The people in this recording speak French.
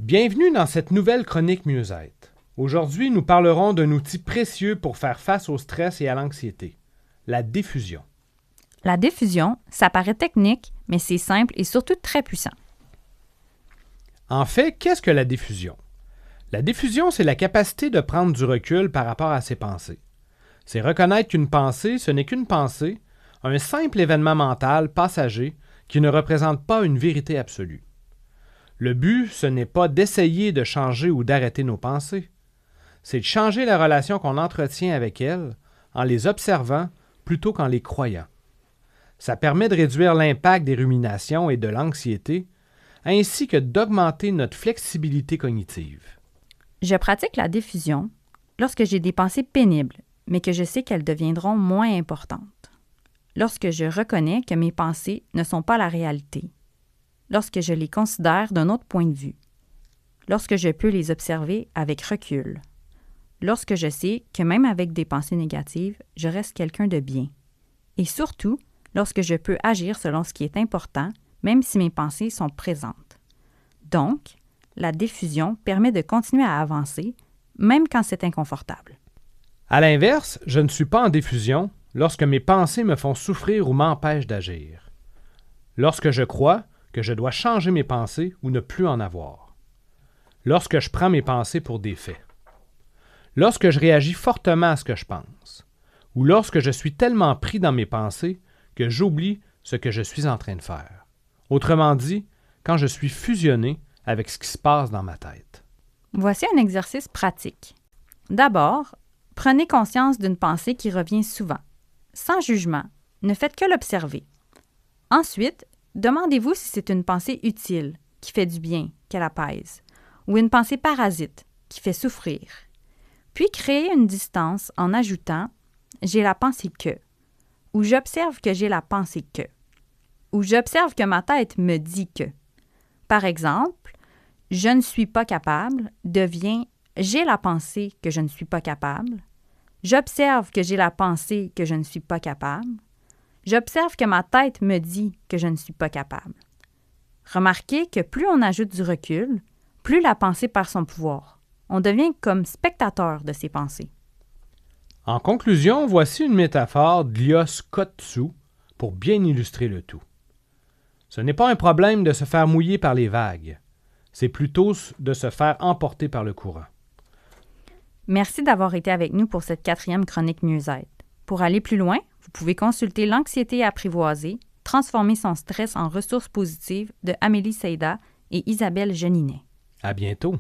Bienvenue dans cette nouvelle chronique Mieux-être. Aujourd'hui, nous parlerons d'un outil précieux pour faire face au stress et à l'anxiété, la diffusion. La diffusion, ça paraît technique, mais c'est simple et surtout très puissant. En fait, qu'est-ce que la diffusion? La diffusion, c'est la capacité de prendre du recul par rapport à ses pensées. C'est reconnaître qu'une pensée, ce n'est qu'une pensée, un simple événement mental passager qui ne représente pas une vérité absolue. Le but, ce n'est pas d'essayer de changer ou d'arrêter nos pensées. C'est de changer la relation qu'on entretient avec elles en les observant plutôt qu'en les croyant. Ça permet de réduire l'impact des ruminations et de l'anxiété, ainsi que d'augmenter notre flexibilité cognitive. Je pratique la diffusion lorsque j'ai des pensées pénibles, mais que je sais qu'elles deviendront moins importantes. Lorsque je reconnais que mes pensées ne sont pas la réalité. Lorsque je les considère d'un autre point de vue. Lorsque je peux les observer avec recul. Lorsque je sais que même avec des pensées négatives, je reste quelqu'un de bien. Et surtout, lorsque je peux agir selon ce qui est important, même si mes pensées sont présentes. Donc, la diffusion permet de continuer à avancer, même quand c'est inconfortable. À l'inverse, je ne suis pas en diffusion lorsque mes pensées me font souffrir ou m'empêchent d'agir. Lorsque je crois que je dois changer mes pensées ou ne plus en avoir. Lorsque je prends mes pensées pour des faits. Lorsque je réagis fortement à ce que je pense. Ou lorsque je suis tellement pris dans mes pensées que j'oublie ce que je suis en train de faire. Autrement dit, quand je suis fusionné avec ce qui se passe dans ma tête. Voici un exercice pratique. D'abord, prenez conscience d'une pensée qui revient souvent. Sans jugement, ne faites que l'observer. Ensuite, demandez-vous si c'est une pensée utile, qui fait du bien, qu'elle apaise, ou une pensée parasite, qui fait souffrir. Puis créez une distance en ajoutant « j'ai la pensée que » ou « j'observe que j'ai la pensée que » ou « j'observe que ma tête me dit que ». Par exemple, « je ne suis pas capable » devient « j'ai la pensée que je ne suis pas capable », « j'observe que j'ai la pensée que je ne suis pas capable », j'observe que ma tête me dit que je ne suis pas capable. Remarquez que plus on ajoute du recul, plus la pensée perd son pouvoir. On devient comme spectateur de ses pensées. En conclusion, voici une métaphore d'Lyos Kottsu pour bien illustrer le tout. Ce n'est pas un problème de se faire mouiller par les vagues, c'est plutôt de se faire emporter par le courant. Merci d'avoir été avec nous pour cette 4e chronique Mieux-être. Pour aller plus loin, vous pouvez consulter L'anxiété apprivoisée, transformer son stress en ressources positives de Amélie Seida et Isabelle Geninet. À bientôt!